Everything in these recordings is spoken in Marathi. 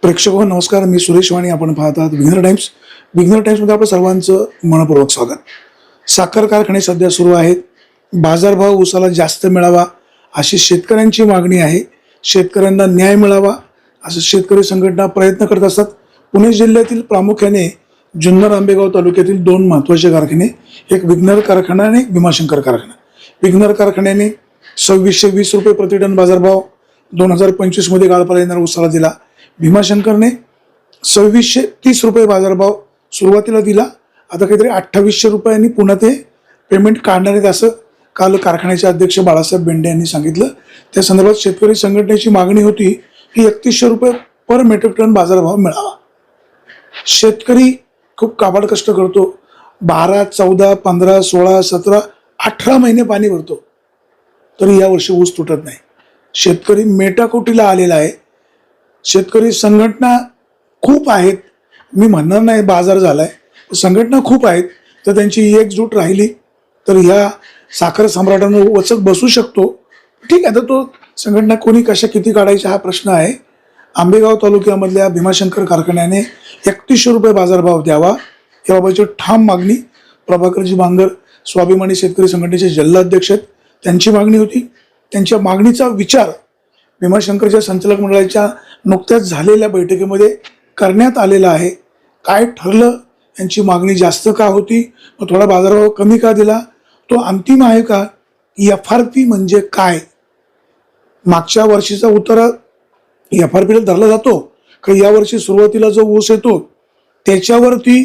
प्रेक्षक नमस्कार, मी सुरेश वाणी. आपण पाहतात विघ्नर टाइम्स. विघ्नर टाइम्समध्ये आपलं सर्वांचं मनपूर्वक स्वागत. साखर कारखाने सध्या सुरू आहेत. बाजारभाव ऊसाला जास्त मिळावा अशी शेतकऱ्यांची मागणी आहे. शेतकऱ्यांना न्याय मिळावा असं शेतकरी संघटना प्रयत्न करत असतात. पुणे जिल्ह्यातील प्रामुख्याने जुन्नर आंबेगाव तालुक्यातील दोन महत्त्वाचे कारखाने, एक विघ्नर कारखाना आणि एक भीमाशंकर कारखाना. विघ्नर कारखान्याने 2620 रुपये प्रति टन बाजारभाव 2025 मध्ये गाळपाला येणारा ऊसाला दिला. भीमाशंकरने 2630 रुपये बाजारभाव सुरुवातीला दिला. आता काहीतरी 2800 रुपयांनी पुन्हा ते पेमेंट काढणार आहेत असं काल कारखान्याचे अध्यक्ष बाळासाहेब बेंडे यांनी सांगितलं. त्या संदर्भात शेतकरी संघटनेची मागणी होती की 3100 रुपये पर मेट्रिक टन बाजारभाव मिळावा. शेतकरी खूप काबाड कष्ट करतो. 12, 14, 15, 16, 17, 18 महिने पाणी भरतो तरी यावर्षी ऊस तुटत नाही. शेतकरी मेटाकुटीला आलेला आहे. शेतकरी संघटना खूप आहेत, मी म्हणणार नाही बाजार झालाय, संघटना खूप आहेत. तर त्यांची एकजूट राहिली तर ह्या साखर सम्राटांवर वचक बसू शकतो. ठीक आहे, तर तो संघटना कोणी कशा किती काढायचा हा प्रश्न आहे. आंबेगाव तालुक्यामधल्या भीमाशंकर कारखान्याने 3100 रुपये बाजारभाव द्यावा याबाबतची ठाम मागणी प्रभाकरजी बांगर स्वाभिमानी शेतकरी संघटनेचे जिल्हाध्यक्ष आहेत, त्यांची मागणी होती. त्यांच्या मागणीचा विचार भीमाशंकरच्या संचालक मंडळाच्या नुकत्याच झालेल्या बैठकीमध्ये करण्यात आलेला आहे. काय ठरलं, यांची मागणी जास्त का होती, मग थोडा बाजारभाव कमी का दिला, तो अंतिम आहे का, FRP म्हणजे काय, मागच्या वर्षीचा उतारा FRPला धरला जातो का यावर्षी सुरुवातीला जो ऊस येतो त्याच्यावरती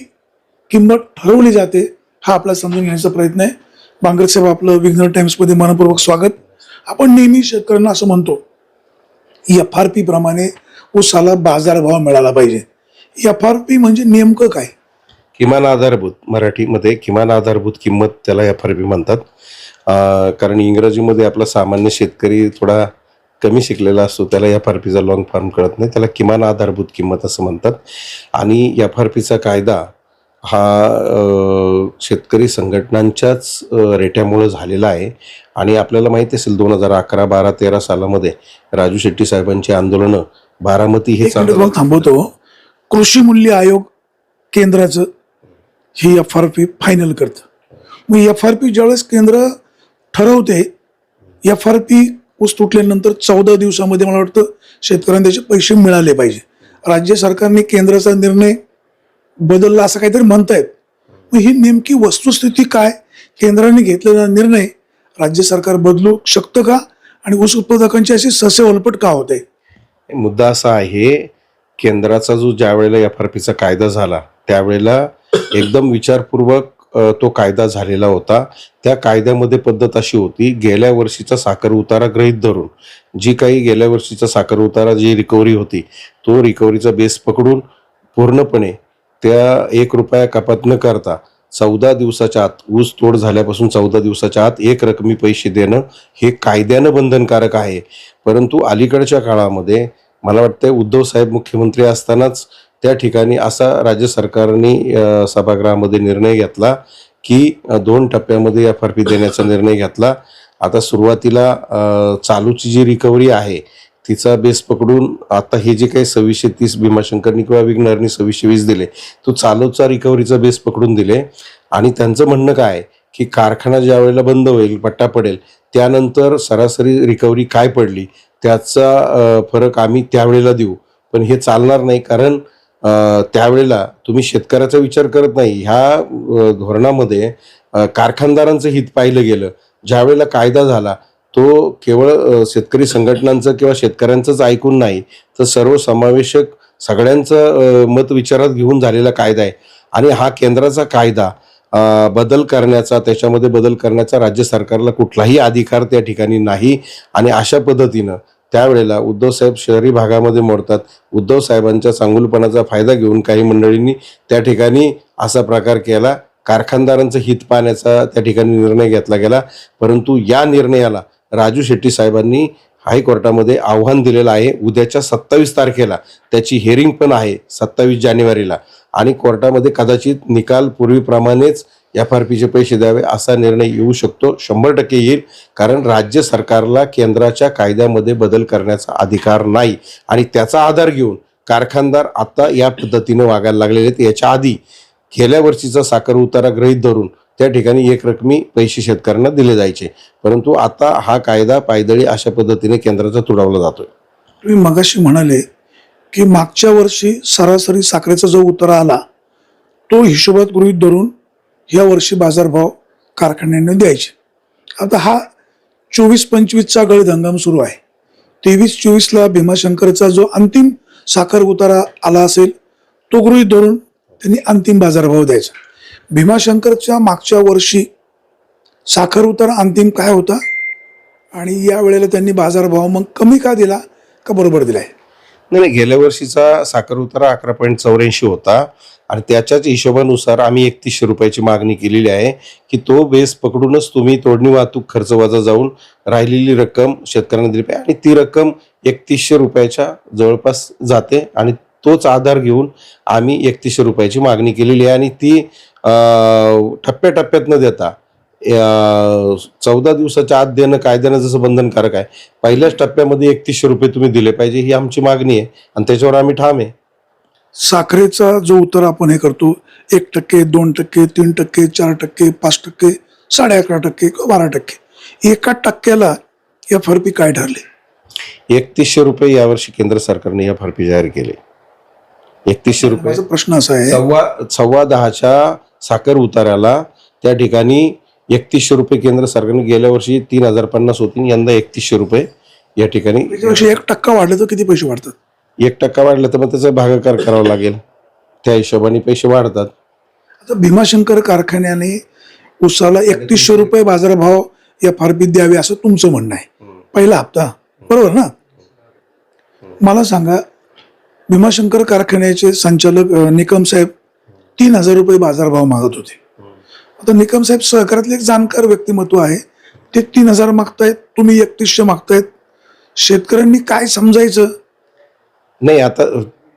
किंमत ठरवली जाते, हा आपला समजून घेण्याचा प्रयत्न आहे. बांगर साहेब, आपलं विघ्नर टाइम्समध्ये मनपूर्वक स्वागत. आपण नेहमी शेतकऱ्यांना असं म्हणतो FRP प्रमाणे ऊसाला बाजारभाव मिळाला पाहिजे. FRP म्हणजे नेमकं काय? किमान आधारभूत, मराठीमध्ये किमान आधारभूत किंमत, त्याला FRP म्हणतात. कारण इंग्रजीमध्ये आपला सामान्य शेतकरी थोडा कमी शिकलेला असतो, त्याला FRPचा लॉंग फॉर्म कळत नाही, त्याला किमान आधारभूत किंमत असं म्हणतात. आणि FRPचा कायदा हा शेतकरी संघटनांच्याच रेट्यामुळे झालेला आहे. आणि आपल्याला माहिती असेल 2011, 12, 13 सालामध्ये राजू शेट्टी साहेबांची आंदोलनं बारामती हे थांबवतो. कृषी मूल्य आयोग केंद्राचं ही FRP फायनल करतं. मग FRP ज्यावेळेस केंद्र ठरवते, FRP ऊस तुटल्यानंतर 14 दिवसामध्ये मला वाटतं शेतकऱ्यांना त्याचे पैसे मिळाले पाहिजे. राज्य सरकारने केंद्राचा निर्णय बदलला असं काहीतरी म्हणतायत. मग ही नेमकी वस्तुस्थिती काय? केंद्राने घेतलेला निर्णय राज्य सरकार बदलू शकतं का? आणि ऊस उत्पादकांची अशी ससेवलपट का होते? मुद्दा असा आहे, केंद्राचा जो ज्या वेळेला FRPचा कायदा झाला त्यावेळेला एकदम विचारपूर्वक तो कायदा झालेला होता. त्या कायद्यामध्ये पद्धत अशी होती, गेल्या वर्षीचा साखर उतारा गृहीत धरून जी काही गेल्या वर्षीचा साखर उतारा जी रिकव्हरी होती, तो रिकव्हरीचा बेस पकडून पूर्णपणे त्या 1 रुपया कपात न करता 14 दिवसाच्या आत, ऊस तोड झाल्यापासून 14 दिवसाच्या आत 1 रकमी पैसे देणं हे कायद्यानं बंधनकारक आहे. परंतु अलीकडच्या काळामध्ये मला वाटतं उद्धव साहेब मुख्यमंत्री असतानाच त्या ठिकाणी असा राज्य सरकारने सभागृहामध्ये निर्णय घेतला की 2 टप्प्यामध्ये FRP देण्याचा निर्णय घेतला. आता सुरुवातीला चालूची जी रिकव्हरी आहे तिचा बेस पकडून आता हे जे काही 2630 भीमाशंकरनी किंवा विघ्नरनी 2620 दिले, तो चालूचा रिकव्हरीचा बेस पकडून दिले. आणि त्यांचं म्हणणं काय की कारखाना ज्या वेळेला बंद होईल, पट्टा पडेल, त्यानंतर सरासरी रिकव्हरी काय पडली त्याचा फरक आम्ही त्यावेळेला देऊ. पण हे चालणार नाही, कारण त्यावेळेला तुम्ही शेतकऱ्याचा विचार करत नाही. ह्या धोरणामध्ये कारखानदारांचं हित पाहिलं गेलं. ज्यावेळेला कायदा झाला तो केवळ शेतकरी संघटनांचं किंवा शेतकऱ्यांचंच ऐकून नाही, तर सर्वसमावेशक सगळ्यांचं मत विचारात घेऊन झालेला कायदा आहे. आणि हा केंद्राचा कायदा बदल करण्याचा, त्याच्यामध्ये बदल करण्याचा राज्य सरकारला कुठलाही अधिकार त्या ठिकाणी नाही. आणि अशा पद्धतीनं त्यावेळेला उद्धव साहेब शहरी भागामध्ये मोडतात. उद्धव साहेबांच्या चांगुलपणाचा फायदा घेऊन काही मंडळींनी त्या ठिकाणी असा प्रकार केला. कारखानदारांचं हित पाहण्याचा त्या ठिकाणी निर्णय घेतला गेला. परंतु या निर्णयाला राजू शेट्टी साहेबांनी हायकोर्टामध्ये आव्हान दिलेलं आहे. उद्याच्या 27 तारखेला त्याची हिअरिंग पण आहे, 27 जानेवारीला. आणि कोर्टामध्ये कदाचित निकाल पूर्वीप्रमाणेच FRPचे पैसे द्यावे असा निर्णय येऊ शकतो. 100% येईल, कारण राज्य सरकारला केंद्राच्या कायद्यामध्ये बदल करण्याचा अधिकार नाही. आणि त्याचा आधार घेऊन कारखानदार आता या पद्धतीने वागायला लागलेले आहेत. याच्या आधी गेल्या वर्षीचा साखर उतारा गृहीत धरून त्या ठिकाणी एक रकमी पैसे शेतकऱ्यांना दिले जायचे, परंतु आता हा कायदा पायदळी अशा पद्धतीने केंद्राचा तुडवला जातोय. तुम्ही मगाशी म्हणाले की मागच्या वर्षी सरासरी साखरेचा जो उतारा आला तो हिशोबात गृहीत धरून या वर्षी बाजारभाव कारखान्यांना द्यायचे. आता हा 24-25चा गळीत हंगाम सुरू आहे. 23-24ला भीमाशंकरचा जो अंतिम साखर उतारा आला असेल तो गृहीत धरून त्यांनी अंतिम बाजारभाव द्यायचा. भीमाशंकरच्या मागच्या वर्षी साखर उतारा अंतिम काय होता आणि या वेळेला त्यांनी बाजारभाव मग कमी का दिला का बरोबर दिलाय? नाही, गेल्या वर्षीचा साखर उतारा 11.84 होता आणि त्याच्याच हिशोबानुसार आम्ही 3100 रुपयाची मागणी केलेली आहे की तो बेस पकडूनच तुम्ही तोडणी वाहतूक खर्च वजा जाऊन राहिलेली रक्कम शेतकऱ्यांना दिली पाहिजे आणि ती रक्कम 3100 रुपयाच्या जवळपास जाते आणि तोच आधार घेऊन आम्ही 3100 रुपयाची मागणी केलेली आहे आणि ती टप्प्याटप्प्यात न देता 14 दिवसाच्या आत देणं कायद्यानं जसं बंधनकारक आहे, पहिल्याच टप्प्यामध्ये 3100 रुपये तुम्ही दिले पाहिजे ही आमची मागणी आहे आणि त्याच्यावर आम्ही ठाम आहे. साखरेचा जो उतारा आपण हे करतो 1%, 2%, 3%, 4%, 5%, 11.5% किंवा 12%, एका टक्क्याला FRP काय ठरले? 3100 रुपये यावर्षी केंद्र सरकारने FRP जाहीर केले. 3100 रुपये. माझा प्रश्न असा आहे, 10.15च्या साखर उतार्याला त्या ठिकाणी 3100 रुपये केंद्र सरकारने गेल्या वर्षी 3050 होती, यंदा 3100 रुपये या ठिकाणी. त्याच्यापेक्षा 1% वाढले तर किती पैसे वाढतात? 1% वाढलं तर मग त्याचा भागाकार करावा लागेल, त्या हिशोबाने पैसे वाढतात. आता भीमाशंकर कारखान्याने उसाला 3100 रुपये बाजारभाव FRP द्यावे असं तुमचं म्हणणं आहे. पहिला हप्ता बरोबर ना? मला सांगा, भीमाशंकर कारखान्याचे संचालक निकम साहेब 3000 रुपये बाजारभाव मागत होते. आता निकम साहेब सहकारातले एक जाणकार व्यक्तिमत्व आहे, ते 3000 मागतायत, तुम्ही 3100 मागतायत. शेतकऱ्यांनी काय समजायचं? नाही, आता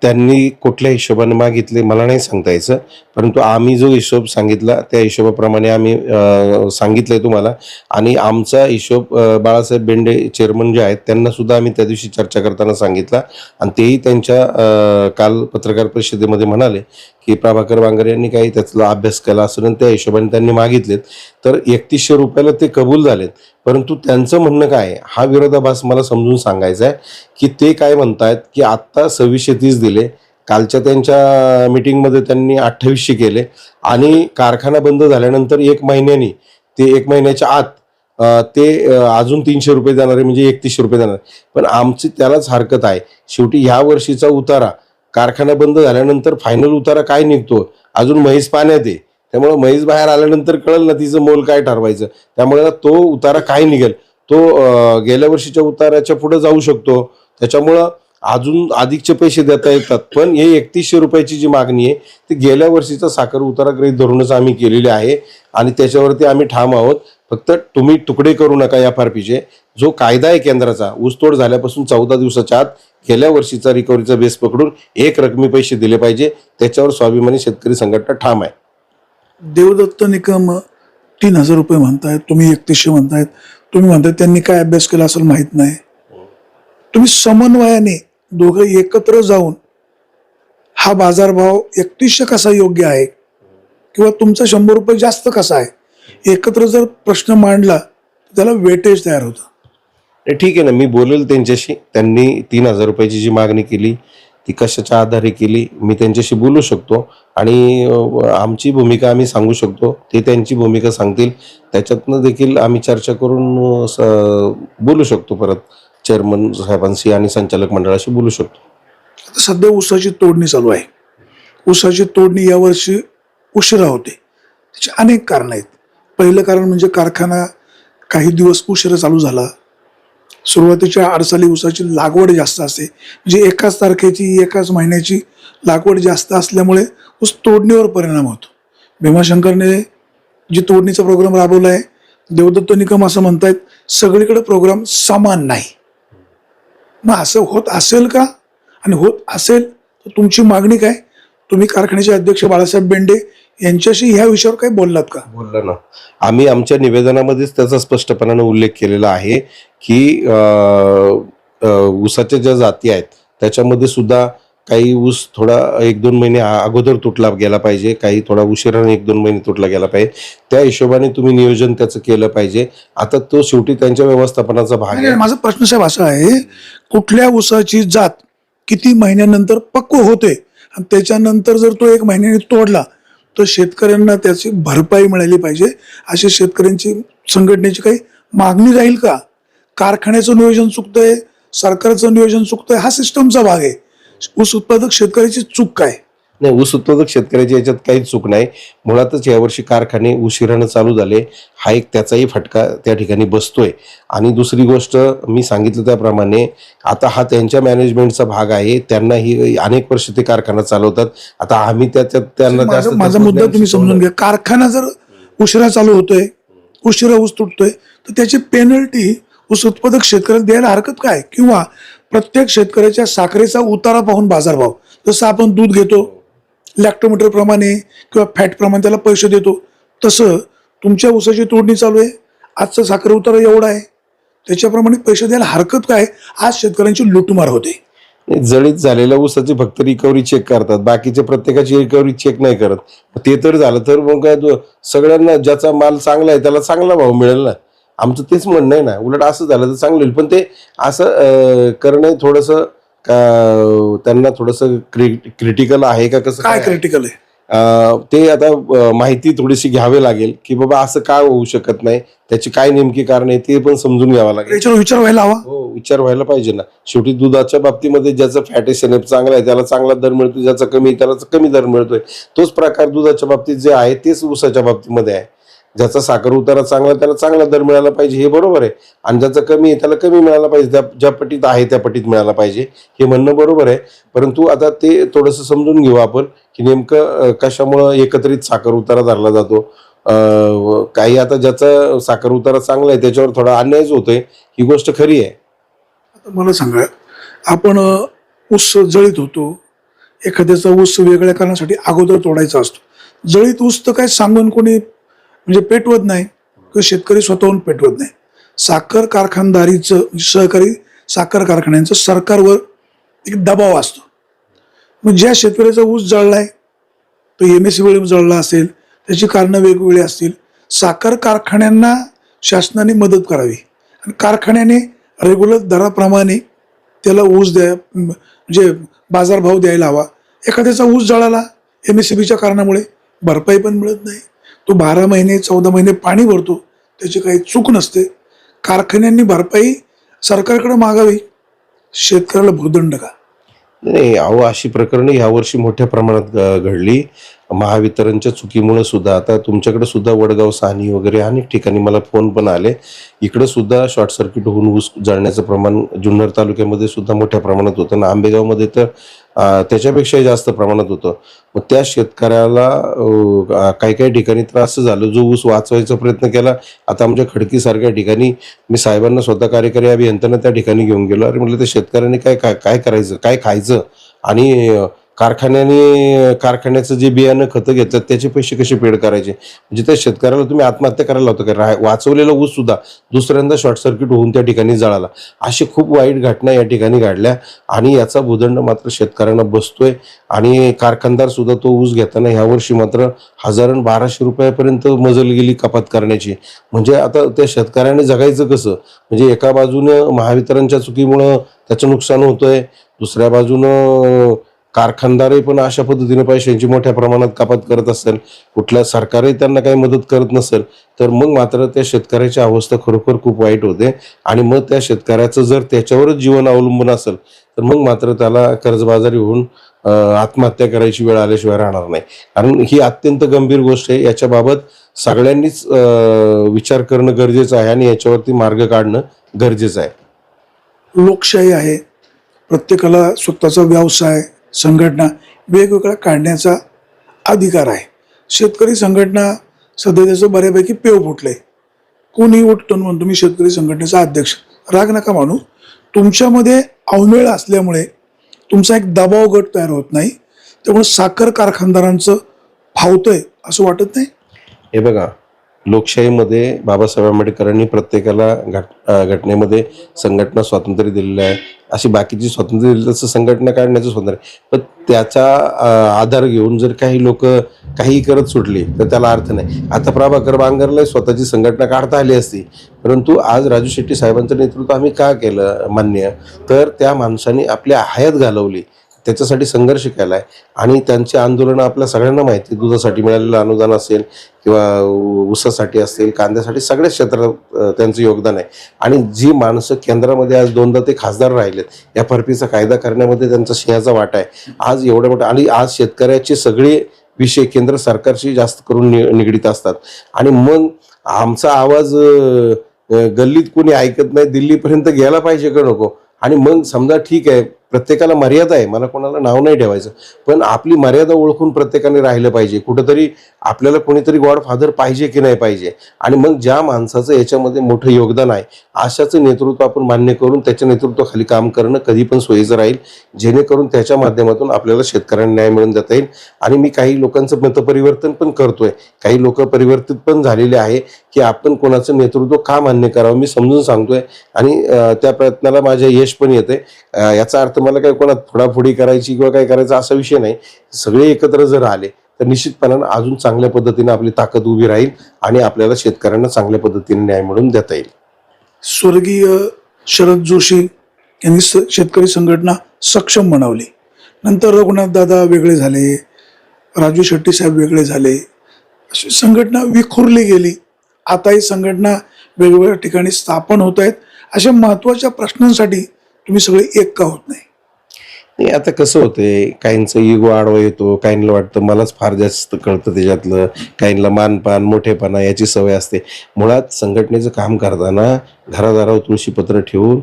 त्यांनी कुठल्या हिशोबाने मागितले मला नाही सांगता यायचं, परंतु आम्ही जो हिशोब सांगितला त्या हिशोबाप्रमाणे आम्ही सांगितलंय तुम्हाला. आणि आमचा हिशोब बाळासाहेब बेंडे चेअरमन जे आहेत त्यांना सुद्धा आम्ही त्या दिवशी चर्चा करताना सांगितला आणि तेही त्यांच्या काल पत्रकार परिषदेमध्ये म्हणाले की प्रभाकर बांगर यांनी काही त्यातला अभ्यास केला असून त्या हिशोबाने त्यांनी मागितलेत. तर 3100 रुपयाला ते कबूल झालेत, परंतु त्यांचं म्हणणं काय आहे हा विरोधाभास मला समजून सांगायचा आहे की ते काय म्हणतायत की आत्ता 2630 दिले, कालच्या त्यांच्या मीटिंगमध्ये त्यांनी 2800 केले आणि कारखाना बंद झाल्यानंतर 1 महिन्यानी ते 1 महिन्याच्या आत ते अजून 300 रुपये देणार आहे, म्हणजे 3100 रुपये देणार. पण आमची त्यालाच हरकत आहे. शेवटी ह्या वर्षीचा उतारा कारखाना बंद झाल्यानंतर फायनल उतारा काय निघतो अजून म्हैस पाण्यात आहे, त्यामुळे म्हैस बाहेर आल्यानंतर कळेल ना तिचं मोल काय ठरवायचं. त्यामुळे तो उतारा काय निघेल तो गेल्या वर्षीच्या उताराच्या पुढे जाऊ शकतो, त्याच्यामुळं अजून अधिकचे पैसे देता येतात. पण हे 3100 रुपयाची जी मागणी आहे ती गेल्या वर्षीचा साखर उतारा गृहीत धरूनच आम्ही केलेली आहे आणि त्याच्यावरती आम्ही ठाम आहोत. फक्त तुम्ही तुकडे करू नका FRPचे. जो कायदा आहे केंद्राचा, ऊसतोड झाल्यापासून 14 दिवसाच्या आत गेल्या वर्षीचा रिकव्हरीचा बेस पकडून एक रकमी पैसे दिले पाहिजे, त्याच्यावर स्वाभिमानी शेतकरी संघटना ठाम आहे. देवदत्त निकम 3000 रुपये म्हणतायत, तुम्ही 3100 म्हणतायत. तुम्ही म्हणताय त्यांनी काय अभ्यास केला असेल माहित नाही. तुम्ही समन्वयाने दोघं एकत्र जाऊन हा बाजारभाव 3100 कसा योग्य आहे किंवा तुमचा 100 रुपये जास्त कसा आहे, एकत्र जर प्रश्न मांडला तर त्याला वेटेज तयार होतं. ठीक आहे ना, मी बोलेल त्यांच्याशी. त्यांनी 3000 रुपयाची जी मागणी केली ती कशाच्या आधारे केली मी त्यांच्याशी बोलू शकतो आणि आमची भूमिका आम्ही सांगू शकतो, ते त्यांची भूमिका सांगतील, त्याच्यातनं देखील आम्ही चर्चा करून बोलू शकतो. परत चेअरमन साहेबांशी आणि संचालक मंडळाशी बोलू शकतो. आता सध्या ऊसाची तोडणी चालू आहे. ऊसाची तोडणी यावर्षी उशिरा होते, त्याची अनेक कारणं आहेत. पहिलं कारण म्हणजे कारखाना काही दिवस उशिरा चालू झाला. सुरुवातीच्या अडसाली ऊसाची लागवड जास्त असते, म्हणजे एकाच तारखेची एकाच महिन्याची लागवड जास्त असल्यामुळे ऊस तोडणीवर परिणाम होतो. भीमाशंकरने जी तोडणीचा प्रोग्राम राबवला आहे, देवदत्त निकम असं म्हणतायत सगळीकडे प्रोग्राम समान नाही. मग असं होत असेल का? आणि होत असेल तर तुमची मागणी काय? तुम्ही कारखान्याचे अध्यक्ष बाळासाहेब बेंडे यांच्याशी ह्या विषयावर काही बोललात का? बोलला ना, आम्ही आमच्या निवेदनामध्येच त्याचा स्पष्टपणाने उल्लेख केलेला आहे की ऊसाच्या ज्या जाती आहेत त्याच्यामध्ये सुद्धा काही ऊस थोडा 1-2 महिने अगोदर तुटला गेला पाहिजे, काही थोडा उशिराने 1-2 महिने तुटला गेला पाहिजे. त्या हिशोबाने तुम्ही नियोजन त्याचं केलं पाहिजे. आता तो शेवटी त्यांच्या व्यवस्थापनाचा भाग नाही, आहे. माझा प्रश्न साहेब असा आहे, कुठल्या ऊसाची जात किती महिन्यानंतर पक्व होते आणि त्याच्यानंतर जर तो 1 महिन्याने तोडला तर शेतकऱ्यांना त्याची भरपाई मिळाली पाहिजे, अशी शेतकऱ्यांची संघटनेची काही मागणी राहील का? कारखान्याचं नियोजन चुकतंय, सरकारचं नियोजन चुकतंय, हा सिस्टमचा भाग आहे. ऊस उत्पादक शेतकऱ्याची चूक काय? नाही, ऊस उत्पादक शेतकऱ्याची याच्यात काहीच चूक नाही. मुळातच यावर्षी कारखाने उशिरानं चालू झाले, हा एक त्याचाही फटका त्या ठिकाणी बसतोय. आणि दुसरी गोष्ट मी सांगितलं त्याप्रमाणे आता हा त्यांच्या मॅनेजमेंटचा भाग आहे. त्यांना ही अनेक वर्ष ते कारखाना चालवतात. आता आम्ही त्याच्यात त्यांना जास्त माझा मुद्दा तुम्ही समजून घ्या. कारखाना जर उशिरा चालू होतोय, उशिरा ऊस तुटतोय, तर त्याची पेनल्टी ऊस उत्पादक शेतकऱ्याला द्यायला हरकत काय? किंवा प्रत्येक शेतकऱ्याच्या साखरेचा उतारा पाहून बाजारभाव, जसं आपण दूध घेतो लॅक्टोमीटर प्रमाणे किंवा फॅट प्रमाणे त्याला पैसे देतो, तसं तुमच्या ऊसाची तोडणी चालू आहे, आजचा साखर उतारा एवढा आहे, त्याच्याप्रमाणे पैसे द्यायला हरकत काय? आज शेतकऱ्यांची लुटमार होते. जळीत झालेल्या ऊसाची फक्त रिकव्हरी चेक करतात, बाकीचे प्रत्येकाची रिकव्हरी चेक नाही करत. ते तर झालं तर मग काय सगळ्यांना ज्याचा माल चांगला आहे त्याला चांगला भाव मिळेल ना. आमचं तेच म्हणणं आहे ना. उलट असं झालं तर चांगलं होईल. पण ते असं करणं थोडंसं त्यांना थोडंसं क्रिटिकल आहे का कसं काय क्रिटिकल आहे? ते आता माहिती थोडीशी घ्यावी लागेल की बाबा असं का होऊ शकत नाही, त्याची काय नेमकी कारण आहे ते पण समजून घ्यावं लागेल. याच्यावर विचार व्हायला हवा. हो, विचार व्हायला पाहिजे ना. शेवटी दुधाच्या बाबतीमध्ये ज्याचं फॅटेशन चांगला आहे त्याला चांगला दर मिळतोय, ज्याचा कमी आहे त्याला कमी दर मिळतोय. तोच प्रकार दुधाच्या बाबतीत जे आहे तेच ऊसाच्या बाबतीमध्ये आहे. ज्याचा साखर उतारा चांगला त्याला चांगला दर मिळाला पाहिजे, हे बरोबर आहे. आणि ज्याचा कमी आहे त्याला कमी मिळाला पाहिजे, ज्या पटीत आहे त्या पटीत मिळाला पाहिजे, हे म्हणणं बरोबर आहे. परंतु आता ते थोडंसं समजून घेऊ आपण की नेमकं कशामुळं एकत्रित साखर उतारा धरला जातो. काही आता ज्याचा साखर उतारा चांगला आहे त्याच्यावर थोडा अन्यायच होतोय, ही गोष्ट खरी आहे. आता मला सांगा, आपण ऊस जळीत होतो, एखाद्याचा ऊस वेगळ्या कारणासाठी अगोदर तोडायचा असतो. जळीत ऊस तर काय सांगून कोणी म्हणजे पेटवत नाही किंवा शेतकरी स्वतःहून पेटवत नाही. साखर कारखानदारीचं सहकारी साखर कारखान्यांचं सरकारवर एक दबाव असतो. मग ज्या शेतकऱ्याचा ऊस जळलाय तो MSC वेळी जळला असेल, त्याची कारणं वेगवेगळी असतील. साखर कारखान्यांना शासनाने मदत करावी आणि कारखान्याने रेग्युलर दराप्रमाणे त्याला ऊस म्हणजे बाजारभाव द्यायला हवा. एखाद्याचा ऊस जळाला MSCBच्या कारणामुळे भरपाई पण मिळत नाही, तो 12 महिने 14 महिने पाणी भरतो, त्याची काही चूक नसते. कारखान्यांनी भरपाई सरकारकडे मागावी, शेतकऱ्याला भूर्दंड का? नाही, अहो अशी प्रकरणं यावर्षी मोठ्या प्रमाणात घडली. महावितरणच्या चुकीमुळे सुद्धा आता तुमच्याकडे सुद्धा वडगाव, साहनी वगैरे अनेक ठिकाणी मला फोन पण आले. इकडे सुद्धा शॉर्ट सर्किट होऊन ऊस जळण्याचं प्रमाण जुन्नर तालुक्यामध्ये सुद्धा मोठ्या प्रमाणात होतं ना. आंबेगावमध्ये तर त्याच्यापेक्षाही जास्त प्रमाणात होतं. मग त्या शेतकऱ्याला काही काही ठिकाणी त्रास झालं, जो ऊस वाचवायचा प्रयत्न केला. आता आमच्या खडकीसारख्या ठिकाणी मी साहेबांना स्वतः कार्यकारी अभियंत्यांना त्या ठिकाणी घेऊन गेलो. अरे म्हटलं त्या शेतकऱ्यांनी काय काय काय करायचं, काय खायचं, आणि कारखान्याचं जे बियाणं खतं घेतात त्याचे पैसे कसे पेड करायचे. म्हणजे त्या शेतकऱ्याला तुम्ही आत्महत्या करायला होतं का? वाचवलेला ऊस सुद्धा दुसऱ्यांदा शॉर्ट सर्किट होऊन त्या ठिकाणी जळाला. अशी खूप वाईट घटना या ठिकाणी घडल्या आणि याचा भूदंड मात्र शेतकऱ्यांना बसतोय. आणि कारखानदार सुद्धा तो ऊस घेताना ह्यावर्षी मात्र 1000 आणि 1200 रुपयापर्यंत मजल गेली कपात करण्याची. म्हणजे आता त्या शेतकऱ्याने जगायचं कसं? म्हणजे एका बाजूनं महावितरणच्या चुकीमुळं त्याचं नुकसान होतंय, दुसऱ्या बाजूनं कारखानदारही पण अशा पद्धतीने पैशांची मोठ्या प्रमाणात कपात करत असेल, कुठल्या सरकारही त्यांना काही मदत करत नसेल, तर मग मात्र त्या शेतकऱ्याची अवस्था खरोखर खूप वाईट होते. आणि मग त्या शेतकऱ्याचं जर त्याच्यावरच जीवन अवलंबून असेल तर मग मात्र त्याला कर्जबाजारी होऊन आत्महत्या करायची वेळ आल्याशिवाय राहणार नाही. कारण ही अत्यंत गंभीर गोष्ट आहे. याच्याबाबत सगळ्यांनीच विचार करणं गरजेचं आहे आणि याच्यावरती मार्ग काढणं गरजेचं आहे. लोकशाही आहे, प्रत्येकाला स्वतःचा व्यवसाय संघटना वेगवेगळ्या काढण्याचा अधिकार आहे. शेतकरी संघटना सध्या त्याचं बऱ्यापैकी पेव फुटलंय. कोणी उठतो म्हणतो मी शेतकरी संघटनेचा अध्यक्ष. राग नका मानू, तुमच्यामध्ये अवमेळ असल्यामुळे तुमचा एक दबाव गट तयार होत नाही, त्यामुळे साखर कारखानदारांचं फावतंय असं वाटत नाही. हे बघा, लोकशाहीमध्ये बाबासाहेब आंबेडकरांनी प्रत्येकाला घटनेमध्ये संघटना स्वातंत्र्य दिलेलं आहे. अशी बाकीची स्वातंत्र्य दिली तसं संघटना काढण्याचं स्वातंत्र्य, पण त्याचा आधार घेऊन जर काही लोक काही करत सुटली तर त्याला अर्थ नाही. आता प्रभाकर बांगरला स्वतःची संघटना काढता आली असती, परंतु आज राजू शेट्टी साहेबांचं नेतृत्व आम्ही का केलं मान्य, तर त्या माणसाने आपली हयात घालवली, त्याच्यासाठी संघर्ष केला आहे. आणि त्यांची आंदोलनं आपल्या सगळ्यांना माहिती, दुधासाठी मिळालेलं अनुदान असेल किंवा ऊसासाठी असेल, कांद्यासाठी, सगळ्याच क्षेत्रात त्यांचं योगदान आहे. आणि जी माणसं केंद्रामध्ये आज 2दा ते खासदार राहिलेत, या फरफीचा कायदा करण्यामध्ये त्यांचा सिंहाचा वाटा आहे. आज एवढं मोठं, आणि आज शेतकऱ्याचे सगळे विषय केंद्र सरकारशी जास्त करून निगडीत असतात. आणि मग आमचा आवाज गल्लीत कोणी ऐकत नाही, दिल्लीपर्यंत गेला पाहिजे का नको? आणि मग समजा ठीक आहे, प्रत्येकाला मर्यादा आहे, मला कोणाला नाव नाही ठेवायचं, पण आपली मर्यादा ओळखून प्रत्येकाने राहिलं पाहिजे. कुठंतरी आपल्याला कोणीतरी गॉडफादर पाहिजे की नाही पाहिजे. आणि मग ज्या माणसाचं याच्यामध्ये मोठं योगदान आहे, अशाचं नेतृत्व आपण मान्य करून त्याच्या नेतृत्वाखाली काम करणं कधी पण सोयीचं राहील, जेणेकरून त्याच्या माध्यमातून आपल्याला शेतकऱ्यांना न्याय मिळून देता येईल. आणि मी काही लोकांचं मतपरिवर्तन पण करतोय, काही लोक परिवर्तित पण झालेले आहे की आपण कोणाचं नेतृत्व का मान्य करावं मी समजून सांगतोय. आणि त्या प्रयत्नाला माझे यश पण येते. याचा अर्थ मला काही कोणा फोडाफोडी करायची किंवा काय करायचं असा विषय नाही. सगळे एकत्र जर आले तर निश्चितपणानं अजून चांगल्या पद्धतीने आपली ताकद उभी राहील आणि आपल्याला शेतकऱ्यांना चांगल्या पद्धतीने न्याय मिळवून देता येईल. स्वर्गीय शरद जोशी यांनी शेतकरी संघटना सक्षम बनवली, नंतर रघुनाथ दादा वेगळे झाले, राजू शेट्टी साहेब वेगळे झाले, अशी संघटना विखुरली गेली. आता ही संघटना वेगवेगळ्या ठिकाणी स्थापन होत आहेत. अशा महत्वाच्या प्रश्नांसाठी तुम्ही सगळे एक का होत नाही? नाही, आता कसं होतंय, काहींचं इगो आडवा येतो, काहींना वाटतं मलाच फार जास्त कळतं त्याच्यातलं, काहींना मानपान मोठेपणा याची सवय असते. मुळात संघटनेचं काम करताना घरादारावर तुळशीपत्र ठेवून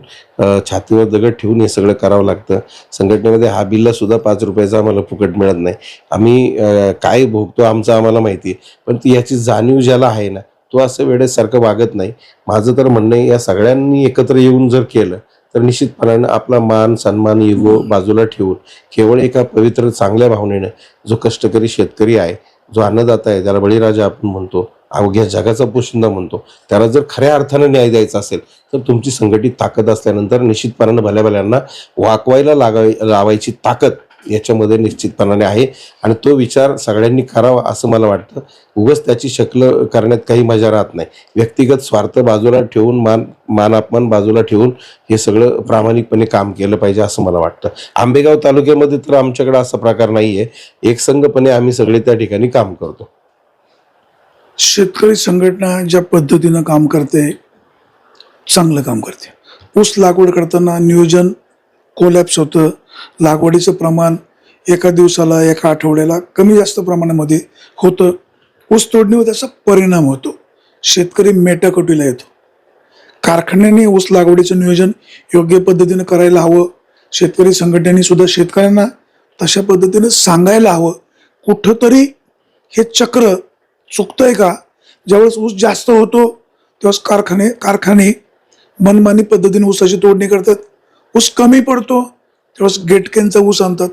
छातीवर दगड ठेवून हे सगळं करावं लागतं. संघटनेमध्ये हा बिल्ला सुद्धा 5 रुपयाचा आम्हाला फुकट मिळत नाही. आम्ही काय भोगतो आमचं आम्हाला माहिती आहे, पण ती याची जाणीव ज्याला आहे ना, तो असं वेळेसारखं वागत नाही. माझं तर म्हणणं आहे, या सगळ्यांनी एकत्र येऊन जर केलं तर निश्चितपणाने आपला मान सन्मान इगो बाजूला ठेवून केवळ एका पवित्र चांगल्या भावनेनं जो कष्टकरी शेतकरी आहे, जो अन्नदाता आहे, ज्याला बळीराजा आपण म्हणतो, अवघ्या जगाचा पोशिंदा म्हणतो, त्याला जर खऱ्या अर्थानं न्याय द्यायचा असेल तर तुमची संघटित ताकद असल्यानंतर निश्चितपणानं भल्या भल्यांना वाकवायला लावायची ताकद याच्यामध्ये निश्चितपणाने आहे. आणि तो विचार सगळ्यांनी करावा असं मला वाटतं. उगाच त्याची शक्ल करण्यात काही मजा राहत नाही. व्यक्तिगत स्वार्थ बाजूला ठेवून, मान अपमान बाजूला ठेवून हे सगळं प्रामाणिकपणे काम केलं पाहिजे असं मला वाटतं. आंबेगाव तालुक्यामध्ये तर आमच्याकडे असा प्रकार नाहीये. एकसंघपणे आम्ही सगळे त्या ठिकाणी काम करतो. शेतकरी संघटना ज्या पद्धतीनं काम करते, चांगलं काम करते. ऊस लागवड करताना नियोजन कोलॅप्स होतं, लागवडीचं प्रमाण एका दिवसाला एका आठवड्याला कमी जास्त प्रमाणामध्ये होतं, ऊस तोडणीवर त्याचा परिणाम होतो, शेतकरी मेटाकुटीला येतो. कारखान्याने ऊस लागवडीचं नियोजन योग्य पद्धतीनं करायला हवं. शेतकरी संघटनेने सुद्धा शेतकऱ्यांना तशा पद्धतीनं सांगायला हवं. कुठंतरी हे चक्र चुकतंय का? ज्यावेळेस ऊस जास्त होतो त्यावेळेस कारखाने मनमानी पद्धतीने ऊसाची तोडणी करतात, ऊस कमी पडतो त्यावेळेस गेटकेंचा ऊस आणतात.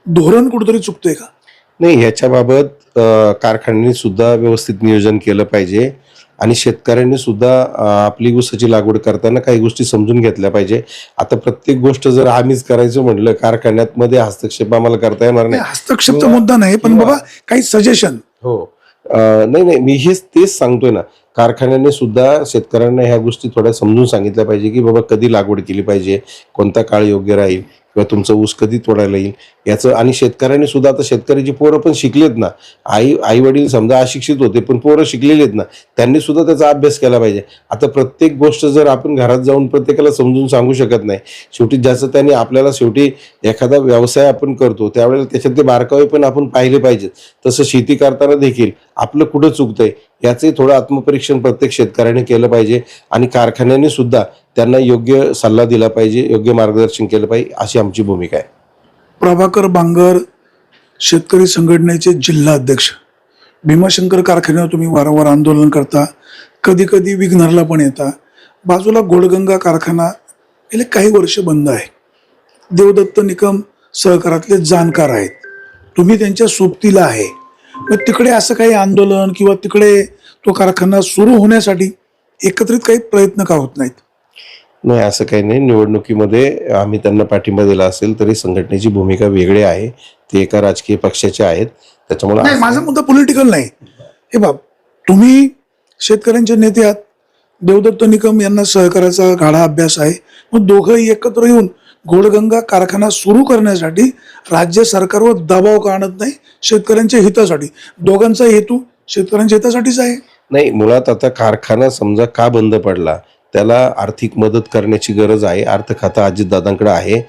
धोरण कुठेतरी चुकतंय का? नाही, ह्याच्याबाबत कारखान्यांनी सुद्धा व्यवस्थित नियोजन केलं पाहिजे आणि शेतकऱ्यांनी सुद्धा आपली ऊसाची लागवड करताना काही गोष्टी समजून घेतल्या पाहिजे. आता प्रत्येक गोष्ट जर आम्हीच करायचं म्हटलं, कारखान्यात मध्ये हस्तक्षेप आम्हाला करता येणार नाही. हस्तक्षेपचा मुद्दा नाही, पण बाबा काही सजेशन. हो, नाही, मी तेच सांगतोय ना, कारखान्याने सुद्धा शेतकऱ्यांना ह्या गोष्टी थोड्या समजून सांगितल्या पाहिजे की बाबा कधी लागवड केली पाहिजे, कोणता काळ योग्य राहील किंवा तुमचं ऊस कधी तोडायला येईल याचं. आणि शेतकऱ्यांनी सुद्धा, आता शेतकऱ्याची पोरं पण शिकलेत ना, आई वडील समजा अशिक्षित होते पण पोरं शिकलेली आहेत ना, त्यांनी सुद्धा त्याचा अभ्यास केला पाहिजे. आता प्रत्येक गोष्ट जर आपण घरात जाऊन प्रत्येकाला समजून सांगू शकत नाही. शेवटी ज्याचं त्यांनी आपल्याला, शेवटी एखादा व्यवसाय आपण करतो त्यावेळेला त्याच्यात ते बारकावे पण आपण पाहिले पाहिजेत. तसं शेती करताना देखील आपलं कुठं चुकतंय याचंही थोडं आत्मपरीक्षण प्रत्येक शेतकऱ्याने केलं पाहिजे आणि कारखान्याने सुद्धा त्यांना योग्य सल्ला दिला पाहिजे, योग्य मार्गदर्शन केलं पाहिजे, अशी आमची भूमिका आहे. प्रभाकर बांगर शेतकरी संघटनेचे जिल्हा अध्यक्ष, भीमाशंकर कारखान्यावर तुम्ही वारंवार आंदोलन करता, कधी कधी विघ्नरला पण येता. बाजूला घोडगंगा कारखाना गेले काही वर्ष बंद आहे. देवदत्त निकम सहकारातले जाणकार आहेत, तुम्ही त्यांच्या सोबतीला आहे. मग तिकडे असं काही आंदोलन किंवा तिकडे तो कारखाना सुरू होण्यासाठी एकत्रित काही प्रयत्न का होत नाहीत? नाही, असं काही नाही. निवडणुकीमध्ये आम्ही त्यांना पाठिंबा दिला असेल तरी संघटनेची भूमिका वेगळी आहे. ते एका राजकीय पक्षाचे आहेत, त्याच्यामुळे नाही, माझा मुद्दा पॉलिटिकल नाही. हे बाब, तुम्ही शेतकऱ्यांचे नेते आहात, देवदत्त निकम यांना सहकार्याचा गाढा अभ्यास आहे. मग दोघंही एकत्र येऊन घोडगंगा कारखाना सुरू करण्यासाठी राज्य सरकारवर दबाव का आणत नाही? शेतकऱ्यांच्या हितासाठी. दोघांचा हेतू शेतकऱ्यांच्या हितासाठीच आहे. नाही, मुळात आता कारखाना समजा का बंद पडला, त्याला आर्थिक मदत करण्याची गरज आहे. अर्थ खातं अजितदादांकडे आहे.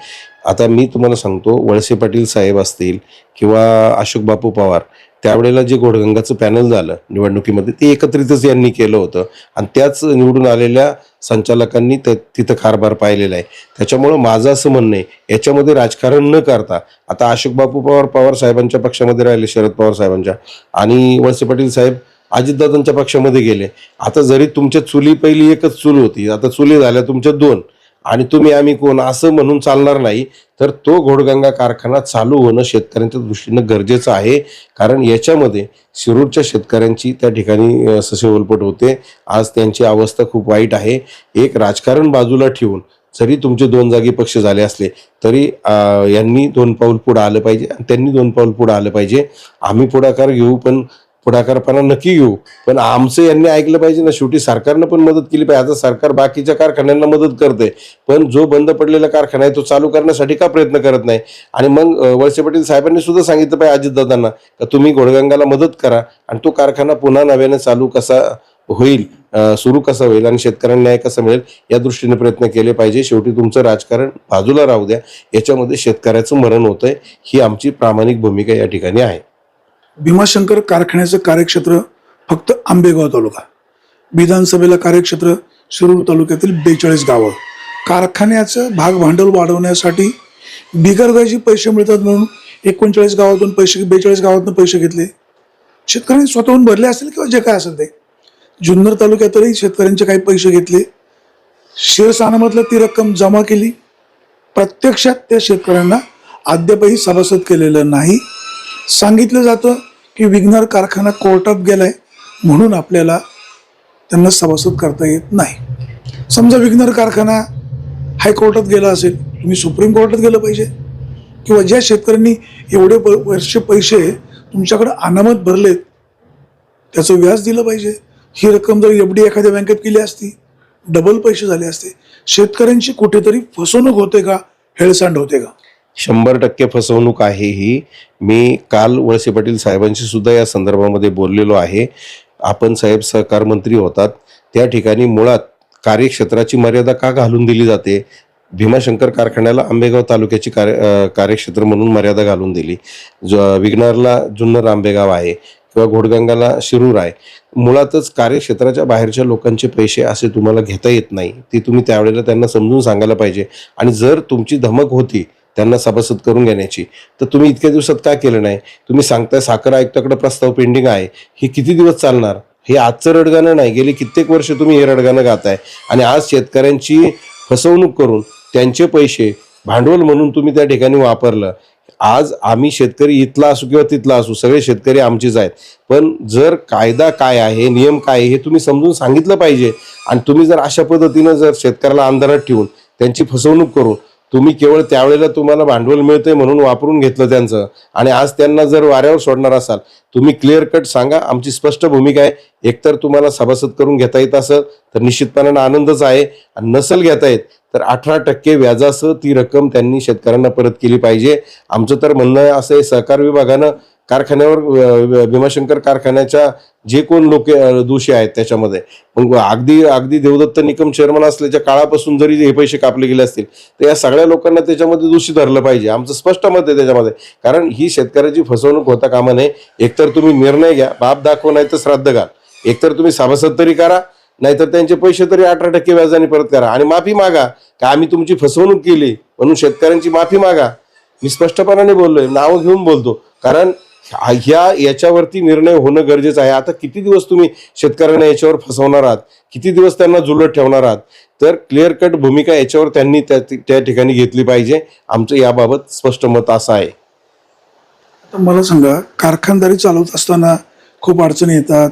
आता मी तुम्हाला सांगतो, वळसे पाटील साहेब असतील किंवा अशोक बापू पवार, त्यावेळेला जे घोडगंगाचं पॅनल झालं निवडणुकीमध्ये ते एकत्रितच यांनी केलं होतं आणि त्याच निवडून आलेल्या संचालकांनी तिथं कारभार पाहिलेला आहे. त्याच्यामुळं माझं असं म्हणणं आहे, याच्यामध्ये राजकारण न करता आता अशोक बापू पवार साहेबांच्या पक्षामध्ये राहिले, शरद पवार साहेबांच्या, आणि वळसे पाटील साहेब अजितदादांच्या पक्षामध्ये गेले. आता जरी तुमच्या चुली पहिली एकच चूल होती, आता चुली झाल्या तुमच्या दोन, आणि तुम्ही आम्ही कोण असं म्हणून चालणार नाही. तर तो घोडगंगा कारखाना चालू होणं शेतकऱ्यांच्या दृष्टीनं गरजेचं आहे. कारण याच्यामध्ये शिरूरच्या शेतकऱ्यांची त्या ठिकाणी ससेहोलपट होते. आज त्यांची अवस्था खूप वाईट आहे. एक राजकारण बाजूला ठेवून जरी तुमचे 2 जागी पक्ष झाले असले तरी यांनी 2 पाऊल पुढे आलं पाहिजे आणि त्यांनी 2 पाऊल पुढे आलं पाहिजे. आम्ही पुढाकार घेऊ, पण पुढाकारपणा नक्की घेऊ, पण आमचं यांनी ऐकलं पाहिजे ना. शेवटी सरकारनं पण मदत केली पाहिजे. आता सरकार बाकीच्या कारखान्यांना मदत करते, पण जो बंद पडलेला कारखाना आहे तो चालू करण्यासाठी का प्रयत्न करत नाही? आणि मग वळसे पाटील साहेबांनी सुद्धा सांगितलं पाहिजे अजितदादांना का तुम्ही घोडगंगाला मदत करा आणि तो कारखाना पुन्हा नव्याने चालू कसा होईल, सुरू कसा होईल आणि शेतकऱ्यांना न्याय कसा मिळेल या दृष्टीने प्रयत्न केले पाहिजे. शेवटी तुमचं राजकारण बाजूला राहू द्या, याच्यामध्ये शेतकऱ्याचं मरण होतंय. ही आमची प्रामाणिक भूमिका या ठिकाणी आहे. भीमाशंकर कारखान्याचं कार्यक्षेत्र फक्त आंबेगाव तालुका, विधानसभेला कार्यक्षेत्र शिरूर तालुक्यातील 42 गावं. कारखान्याचं भाग भांडवल वाढवण्यासाठी बिगरगाजी पैसे मिळतात म्हणून 39 गावातून पैसे, 42 गावातून पैसे घेतले. शेतकऱ्यांनी स्वतःहून भरले असेल किंवा जे काय असेल ते. जुन्नर तालुक्यातही शेतकऱ्यांचे काही पैसे घेतले. शिरसानामधलं ती रक्कम जमा केली. प्रत्यक्षात त्या शेतकऱ्यांना अद्यापही सभासद केलेलं नाही. सांगितलं जातं की विघ्नर कारखाना कोर्टात गेलाय म्हणून आपल्याला त्यांना सभासद करता येत नाही. समजा विघ्नर कारखाना हायकोर्टात गेला असेल, तुम्ही सुप्रीम कोर्टात गेलं पाहिजे. किंवा ज्या शेतकऱ्यांनी एवढे वर्ष पैसे तुमच्याकडे अनामत भरलेत त्याचं व्याज दिलं पाहिजे. ही रक्कम जर एफडी एखाद्या बँकेत केली असती डबल पैसे झाले असते. शेतकऱ्यांची कुठेतरी फसवणूक होते का, हेळसांड होते का? 100% फसवणूक आहे ही. मी काल वळसे पाटील साहेबांशी सुद्धा या संदर्भामध्ये बोललेलो आहे. आपण साहेब सहकार मंत्री होतात, त्या ठिकाणी मुळात कार्यक्षेत्राची मर्यादा का घालून दिली जाते? भीमाशंकर कारखान्याला आंबेगाव तालुक्याची कार्यक्षेत्र म्हणून मर्यादा घालून दिली. विघ्नरला जुन्नर आंबेगाव आहे किंवा घोडगंगाला शिरूर आहे. मुळातच कार्यक्षेत्राच्या बाहेरच्या लोकांचे पैसे असे तुम्हाला घेता येत नाही. ते तुम्ही त्यावेळेला त्यांना समजून सांगायला पाहिजे. आणि जर तुमची धमक होती त्यांना सभासद करून घेण्याची, तर तुम्ही इतक्या दिवसात का केलं नाही? तुम्ही सांगताय साखर आयुक्ताकडे प्रस्ताव पेंडिंग आहे. हे किती दिवस चालणार? हे आजचं रडगाणं नाही, गेली कित्येक वर्ष तुम्ही हे रडगाणं गाताय. आणि आज शेतकऱ्यांची फसवणूक करून त्यांचे पैसे भांडवल म्हणून तुम्ही त्या ठिकाणी वापरलं. आज आम्ही शेतकरी इथला असू किंवा तिथला असू, सगळे शेतकरी आमचेच आहेत. पण जर कायदा काय आहे, नियम काय आहे हे तुम्ही समजून सांगितलं पाहिजे. आणि तुम्ही जर अशा पद्धतीनं जर शेतकऱ्याला अंधारात ठेवून त्यांची फसवणूक करून तुम्ही केवळ त्यावेळेला तुम्हाला भांडवल मिळतंय म्हणून वापरून घेतलं त्यांचं, आणि आज त्यांना जर वाऱ्यावर सोडणार असाल, तुम्ही क्लिअर कट सांगा. आमची स्पष्ट भूमिका आहे, एकतर तुम्हाला सभासद करून घेता येत असेल तर निश्चितपणाने आनंदच आहे, आणि नसेल घेता येत तर 18% व्याजासह ती रक्कम त्यांनी शेतकऱ्यांना परत केली पाहिजे. आमचं तर म्हणणं असं आहे, सहकार विभागानं कारखान्यावर, भीमाशंकर कारखान्याच्या जे कोण लोक दोषी आहेत त्याच्यामध्ये, मग अगदी देवदत्त निकम चेअरमन असल्याच्या काळापासून जरी हे पैसे कापले गेले असतील तर या सगळ्या लोकांना त्याच्यामध्ये दोषी धरलं पाहिजे. आमचं स्पष्ट मत आहे त्याच्यामध्ये. कारण ही शेतकऱ्याची फसवणूक होता कामा नये. एकतर तुम्ही निर्णय घ्या, बाप दाखव, नाही तर श्राद्ध घाल. एकतर तुम्ही सभासद तरी करा, नाहीतर त्यांचे पैसे तरी 18% व्याजाने परत करा, आणि माफी मागा का आम्ही तुमची फसवणूक केली म्हणून शेतकऱ्यांची माफी मागा. मी स्पष्टपणाने बोललोय, नावं घेऊन बोलतो, कारण याच्यावरती निर्णय होणं गरजेचं आहे. आता किती दिवस तुम्ही शेतकऱ्यांना याच्यावर फसवणार आहात, किती दिवस त्यांना जुलत ठेवणार आहात? तर क्लिअर कट भूमिका याच्यावर त्यांनी त्या ठिकाणी घेतली पाहिजे. आमचं याबाबत स्पष्ट मत असं आहे. आता मला सांगा, कारखानदारी चालवत असताना खूप अडचणी येतात,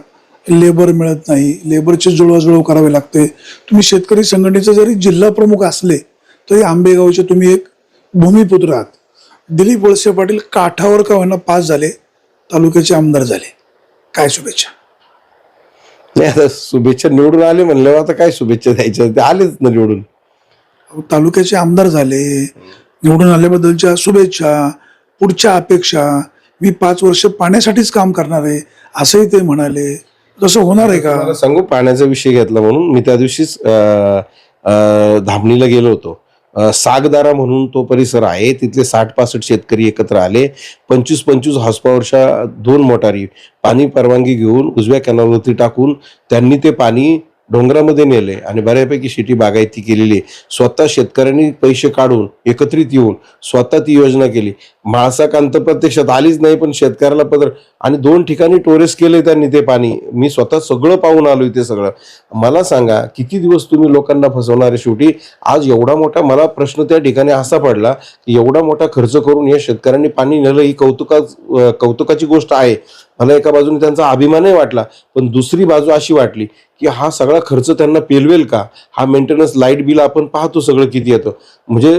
लेबर मिळत नाही, लेबरची जुळवाजुळव करावी लागते. तुम्ही शेतकरी संघटनेचे जरी जिल्हा प्रमुख असले तरी आंबेगावचे तुम्ही एक भूमिपुत्र आहात. दिलीप वळसे पाटील काठावर का होईना पास झाले, तालुक्याचे आमदार झाले. काय शुभेच्छा. नाही आता शुभेच्छा निवडून आले म्हणल्यावर आता काय शुभेच्छा द्यायच्या, ते आलेच ना निवडून. तालुक्याचे आमदार झाले, निवडून आल्याबद्दलच्या शुभेच्छा, पुढच्या अपेक्षा. मी 5 वर्ष पाण्यासाठीच काम करणार आहे असंही ते म्हणाले. तसं होणार आहे का? मला सांगू, पाण्याचा विषय घेतला म्हणून मी त्या दिवशीच धामणीला गेलो होतो. सागदारा म्हणून तो परिसर आहे, तिथले 60-65 शेतकरी एकत्र आले. 25-25 हॉर्सपॉवरच्या 2 मोटारी पाणी परवानगी घेऊन उजव्या कॅनलवरती टाकून त्यांनी ते पाणी डोंगरामध्ये नेले आणि बऱ्यापैकी शेती बागायती केलेली. स्वतः शेतकऱ्यांनी पैसे काढून एकत्रित येऊन स्वतः ती योजना केली. म्हाळसाकांत प्रत्यक्षात आलीच नाही, पण शेतकऱ्याला पदर आणि 2 ठिकाणी टोरेस केले त्यांनी ते पाणी. मी स्वतः सगळं पाहून आलोय ते सगळं. मला सांगा किती दिवस तुम्ही लोकांना फसवणार आहे? शेवटी आज एवढा मोठा मला प्रश्न त्या ठिकाणी असा पडला की एवढा मोठा खर्च करून या शेतकऱ्यांनी पाणी नेलं, ही कौतुकाची गोष्ट आहे. मला एका बाजूने त्यांचा अभिमानही वाटला, पण दुसरी बाजू अशी वाटली की हा सगळा खर्च त्यांना पेलवेल का? हा मेंटेनन्स, लाईट बिल आपण पाहतो सगळं किती येतं. म्हणजे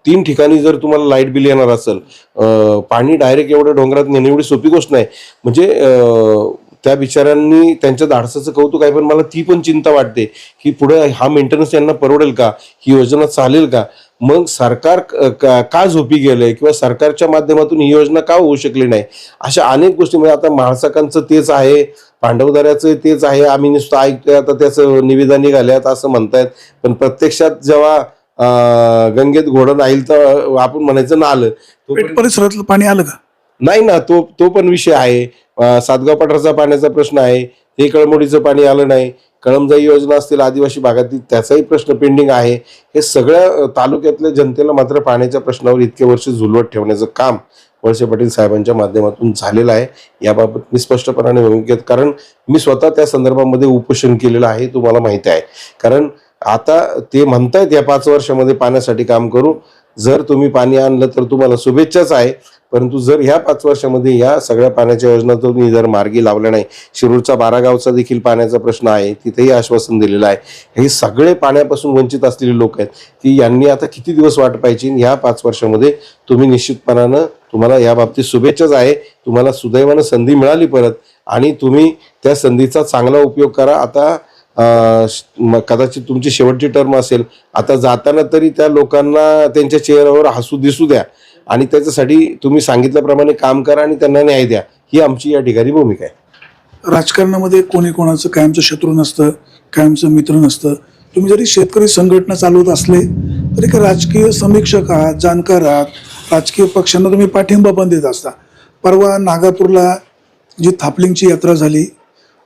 3 ठिकाणी जर तुम्हाला लाईट बिल येणार असेल, पाणी डायरेक्ट एवढं डोंगरात नेणं एवढी सोपी गोष्ट नाही. म्हणजे त्या बिचाऱ्यांनी त्यांच्या धाडसाचं कौतुक आहे, पण मला ती पण चिंता वाटते की पुढे हा मेंटेनन्स यांना परवडेल का? ही योजना चालेल का? मग सरकार का झोपी गेलंय किंवा सरकारच्या माध्यमातून ही योजना का होऊ शकली नाही? अशा अनेक गोष्टी. म्हणजे आता म्हाळसाकांचं तेच आहे, पांडवदऱ्याचं तेच आहे. आम्ही नुसतं ऐकतोय, आता त्याचं निवेदन निघाल्यात असं म्हणतायत, पण प्रत्यक्षात जेव्हा गंगेत घोडं नाही तर आपण म्हणायचं ना आलं. पेठ परिसरातलं पाणी आलं का? नाही ना, तो पण विषय आहे. सातगाव पठाराचा पाण्याचा प्रश्न आहे, ते कळमोडीचं पाणी आलं नाही. कळमजाई योजना असतील आदिवासी भागातील, त्याचाही प्रश्न पेंडिंग आहे. हे सगळ्या तालुक्यातल्या जनतेला मात्र पाण्याच्या प्रश्नावर इतके वर्ष झुलवत ठेवण्याचं काम वळसे पाटील साहेबांच्या माध्यमातून झालेलं आहे. याबाबत मी स्पष्टपणाने भूमिका घेत, कारण मी स्वतः त्या संदर्भामध्ये उपोषण केलेलं आहे, तुम्हाला माहिती आहे. कारण आता ते म्हणतायत या 5 वर्षामध्ये पाण्यासाठी काम करू. जर तुम्ही पाणी आणलं तर तुम्हाला शुभेच्छाच आहे, परंतु जर ह्या 5 वर्षामध्ये या सगळ्या पाण्याच्या योजना तुम्ही जर मार्गी लावल्या नाही, शिरूरचा 12 गावचा देखील पाण्याचा प्रश्न आहे, तिथेही आश्वासन दिलेलं आहे. हे सगळे पाण्यापासून वंचित असलेले लोक आहेत की यांनी आता किती दिवस वाट पाहायची. ह्या 5 वर्षामध्ये तुम्ही निश्चितपणानं, तुम्हाला या बाबतीत शुभेच्छाच आहे. तुम्हाला सुदैवानं संधी मिळाली परत, आणि तुम्ही त्या संधीचा चांगला उपयोग करा. आता कदाचित तुमची शेवटची टर्म असेल, आता जाताना तरी त्या लोकांना त्यांच्या चेहऱ्यावर हसू दिसू द्या आणि त्याच्यासाठी तुम्ही सांगितल्याप्रमाणे काम करा आणि त्यांना न्याय द्या. ही आमची या ठिकाणी भूमिका आहे. राजकारणामध्ये कोणी कोणाचं कायमचं शत्रू नसतं, कायमचं मित्र नसतं. तुम्ही जरी शेतकरी संघटना चालवत असले तरी काही राजकीय समीक्षक आहात, जाणकार आहात, राजकीय पक्षांना तुम्ही पाठिंबा पण देत असता. परवा नागापूरला जी थापलिंगची यात्रा झाली,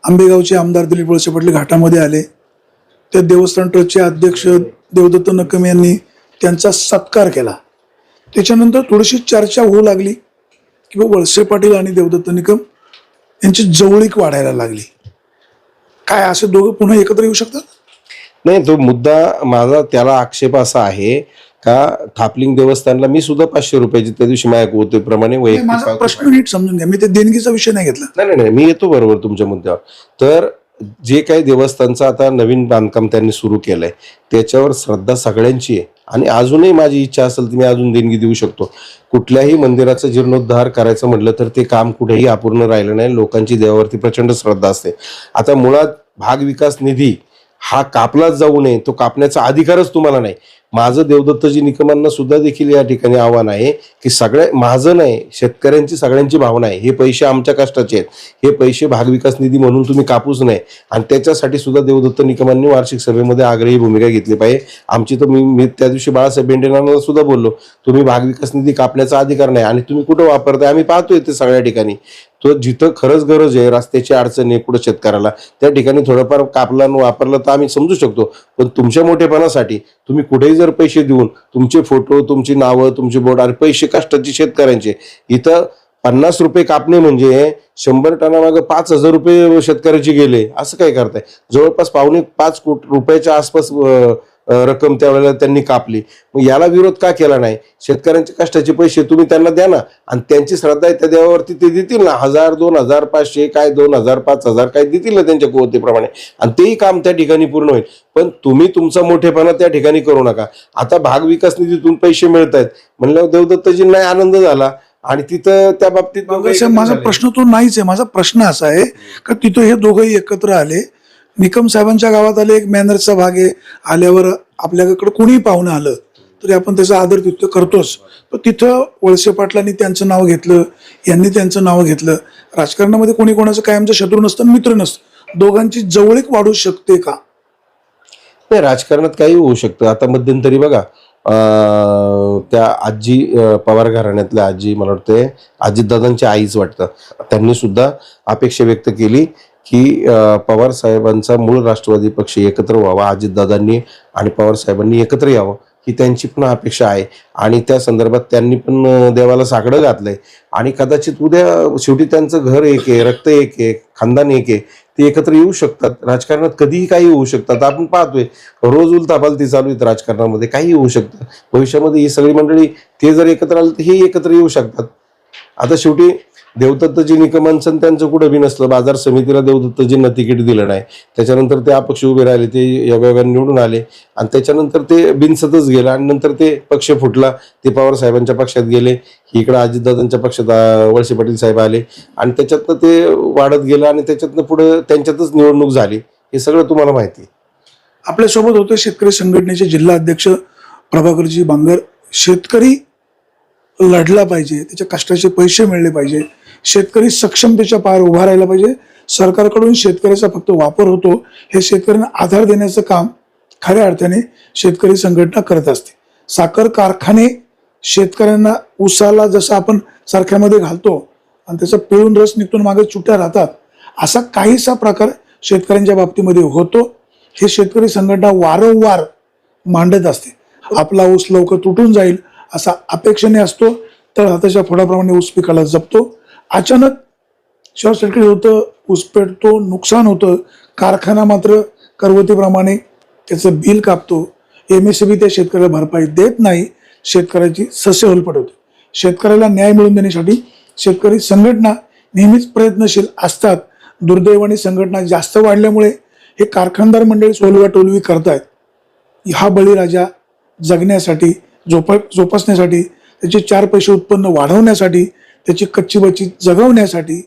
आंबेगावचे आमदार दिलीप वळसे पाटील घाटामध्ये आले. त्या देवस्थान ट्रस्टचे अध्यक्ष देवदत्त नकम यांनी त्यांचा सत्कार केला. त्याच्यानंतर थोडीशी चर्चा होऊ लागली की वळसे पाटील आणि देवदत्त निकम यांची जवळीक वाढायला लागली. काय असे दोघं पुन्हा एकत्र येऊ शकतात? नाही, तो मुद्दा माझा त्याला आक्षेप असा आहे का थापलिंग देवस्थानला मी सुद्धा 500 रुपयाची त्या दिवशी माझ्या होतेप्रमाणे माझा प्रश्न नीट समजून घ्या, मी ते देणगीचा विषय नाही घेतला. नाही, मी येतो बरोबर तुमच्या मुद्द्यावर. तर जे काही देवस्थानचं आता नवीन बांधकाम त्यांनी सुरू केलंय त्याच्यावर श्रद्धा सगळ्यांची आहे, आणि अजूनही माझी इच्छा असेल तर मी अजून देणगी देऊ शकतो. कुठल्याही मंदिराचा जीर्णोद्धार करायचं म्हटलं तर ते काम कुठेही अपूर्ण राहिलं नाही. लोकांची देवावरती प्रचंड श्रद्धा असते. आता मुळात भाग विकास निधी हा कापलाच जाऊ नये, तो कापण्याचा अधिकारच तुम्हाला नाही. माझं देवदत्तजी निकमांना सुद्धा देखील या ठिकाणी आव्हान आहे की सगळ्या, माझं नाही, शेतकऱ्यांची सगळ्यांची भावना आहे, हे पैसे आमच्या कष्टाचे आहेत, हे पैसे भागविकास निधी म्हणून तुम्ही कापूच नये. आणि त्याच्यासाठी सुद्धा देवदत्त निकमांनी वार्षिक सभेमध्ये आग्रही भूमिका घेतली पाहिजे. आमची तर मी त्या दिवशी बाळासाहेब बेंडेनांना सुद्धा बोललो, तुम्ही भागविकास निधी कापण्याचा अधिकार नाही, आणि तुम्ही कुठं वापरताय आम्ही पाहतोय ते सगळ्या ठिकाणी. तो जिथं खरंच गरज आहे, रस्त्याची अडचण आहे कुठं शेतकऱ्याला, त्या ठिकाणी थोडंफार कापला वापरलं तर आम्ही समजू शकतो. पण तुमच्या मोठेपणासाठी तुम्ही कुठेही जर पैसे देऊन तुमचे फोटो, तुमची नावं, तुमचे बोर्ड आणि पैसे कष्टाचे शेतकऱ्यांचे, इथं 50 रुपये कापणे म्हणजे 100 टनामागे 5,000 रुपये शेतकऱ्याचे गेले. असं काय करताय? जवळपास 5.25 कोटी रुपयाच्या आसपास रक्कम त्यावेळेला त्यांनी कापली. मग याला विरोध का केला नाही? शेतकऱ्यांच्या कष्टाचे पैसे तुम्ही त्यांना द्या ना, आणि त्यांची श्रद्धा आहे त्या देवावरती ते देतील ना. 1,000, 2,000, 500, काय 2,000, 5,000 काय देतील ना त्यांच्या कुवतीप्रमाणे, आणि तेही काम त्या ठिकाणी पूर्ण होईल. पण तुम्ही तुमचा मोठेपणा त्या ठिकाणी करू नका. आता भाग विकास निधीतून पैसे मिळत आहेत म्हणल्यावर देवदत्तजींना आनंद झाला, आणि तिथं त्या बाबतीत माझा प्रश्न तो नाहीच आहे. माझा प्रश्न असा आहे का तिथं हे दोघंही एकत्र आले, निकम साहेबांच्या गावात आले, एक मॅनर्सचा भाग आहे, आल्यावर आपल्याकडे कोणीही पाहुणं आलं तरी आपण त्याचा आदर तिथं करतोच. पण तिथं वळसे पाटलांनी त्यांचं नाव घेतलं, यांनी त्यांचं नाव घेतलं. राजकारणामध्ये कोणी कोणाचं कायमचं शत्रू नसतं, मित्र नसतं. दोघांची जवळीक वाढू शकते का? नाही, राजकारणात काही होऊ शकतं. आता मध्यंतरी बघा, त्या आजी पवार घराण्यातल्या आजी, मला वाटतं अजितदादांच्या आईच वाटतं, त्यांनी सुद्धा अपेक्षा व्यक्त केली की पवार साहेबांचा मूळ राष्ट्रवादी पक्ष एकत्र व्हावा, अजितदादांनी आणि पवार साहेबांनी एकत्र यावं, ही त्यांची पण अपेक्षा आहे. आणि त्या संदर्भात त्यांनी पण देवाला साकडं घातलंय. आणि कदाचित उद्या शेवटी त्यांचं घर एक आहे, रक्त एक आहे, खानदान एक आहे, ते एकत्र येऊ शकतात. राजकारणात कधीही काही होऊ शकतात. आपण पाहतोय रोज उलथापालथी चालू आहेत राजकारणामध्ये, काही होऊ शकतं. भविष्यामध्ये ही सगळी मंडळी ते जर एकत्र आले तर हे एकत्र येऊ शकतात. आता शेवटी देवदत्तजी निकमांचं त्यांचं कुठं बी नसलं, बाजार समितीला देवदत्तजींना तिकीट दिलं नाही, त्याच्यानंतर ते अपक्ष उभे राहिले, ते योगायोगाने निवडून आले, आणि त्याच्यानंतर ते बिनसतच गेलं, आणि नंतर ते पक्ष फुटला, ते पवार साहेबांच्या पक्षात गेले, इकडं अजितदादांच्या पक्षात वळसे पाटील साहेब आले, आणि त्याच्यातनं ते वाढत गेलं, आणि त्याच्यातनं पुढे त्यांच्यातच निवडणूक झाली. हे सगळं तुम्हाला माहिती आहे. आपल्यासोबत होते शेतकरी संघटनेचे जिल्हा अध्यक्ष प्रभाकरजी बांगर. शेतकरी लढला पाहिजे, त्याच्या कष्टाचे पैसे मिळले पाहिजे, शेतकरी सक्षमतेच्या पायावर उभा राहिला पाहिजे. सरकारकडून शेतकऱ्याचा फक्त वापर होतो, हे शेतकऱ्यांना आधार देण्याचं काम खऱ्या अर्थाने शेतकरी संघटना करत असते. साखर कारखाने शेतकऱ्यांना उसाला जसं आपण सारख्यामध्ये घालतो आणि त्याचा पिळून रस निघून मागे चुट्या राहतात, असा काहीसा प्रकार शेतकऱ्यांच्या बाबतीमध्ये होतो. हे शेतकरी संघटना वारंवार मांडत असते. आपला ऊस लवकर तुटून जाईल असा अपेक्षेने असतो, तर हाताच्या फोडाप्रमाणे ऊस पिकाला जपतो. अचानक शॉर्ट सर्किट होतं, ऊस पेटतो, नुकसान होतं. कारखाना मात्र करवतीप्रमाणे त्याचं बिल कापतो. MSP त्या शेतकऱ्याला भरपाई देत नाही, शेतकऱ्याची सस्यहोलपट होते. शेतकऱ्याला न्याय मिळवून देण्यासाठी शेतकरी संघटना नेहमीच प्रयत्नशील असतात. दुर्दैवाने संघटना जास्त वाढल्यामुळे हे कारखानदार मंडळी सोलवाटोलवी करतायत. हा बळीराजा जगण्यासाठी, जोपासण्यासाठी, त्याचे 4 पैसे उत्पन्न वाढवण्यासाठी, त्याची कच्ची बच्ची जगवण्यासाठी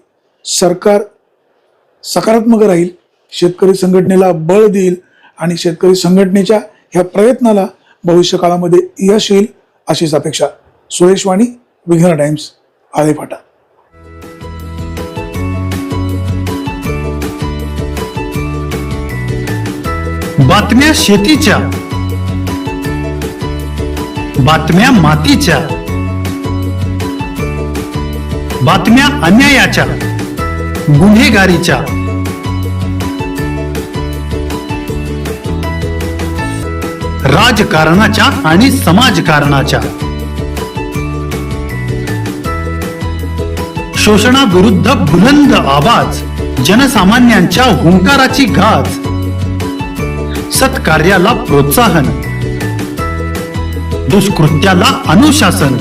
सरकार सकारात्मक राहील, शेतकरी संघटनेला बळ देईल, आणि शेतकरी संघटनेच्या ह्या प्रयत्नाला भविष्यकाळामध्ये यश येईल अशीच अपेक्षा. सुरेश वाणी, विघ्नर टाइम्स, आळेफाटा. बातम्या शेतीच्या, बातम्या मातीच्या, बातम्या अन्यायाच्या, गुन्हेगारीच्या, राजकारणाच्या आणि समाजकारणाच्या, शोषणाविरुद्ध बुलंद आवाज, जनसामान्यांच्या हुंकाराची गाज, सत्कार्याला प्रोत्साहन, दुष्कृत्याला अनुशासन,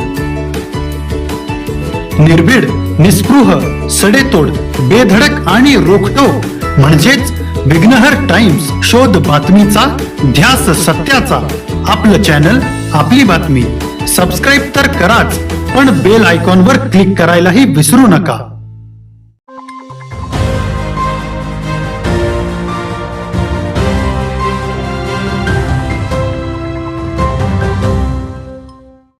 निर्भीड, निस्पृह, सडेतोड, बेधडक आणि रोखटोक म्हणजेच विघ्नहर टाइम्स. शोध बातमीचा, ध्यास सत्याचा. आपलं चॅनल, आपली बातमी. सबस्क्राईब तर कराच, पण बेल आयकॉनवर क्लिक करायलाही विसरू नका.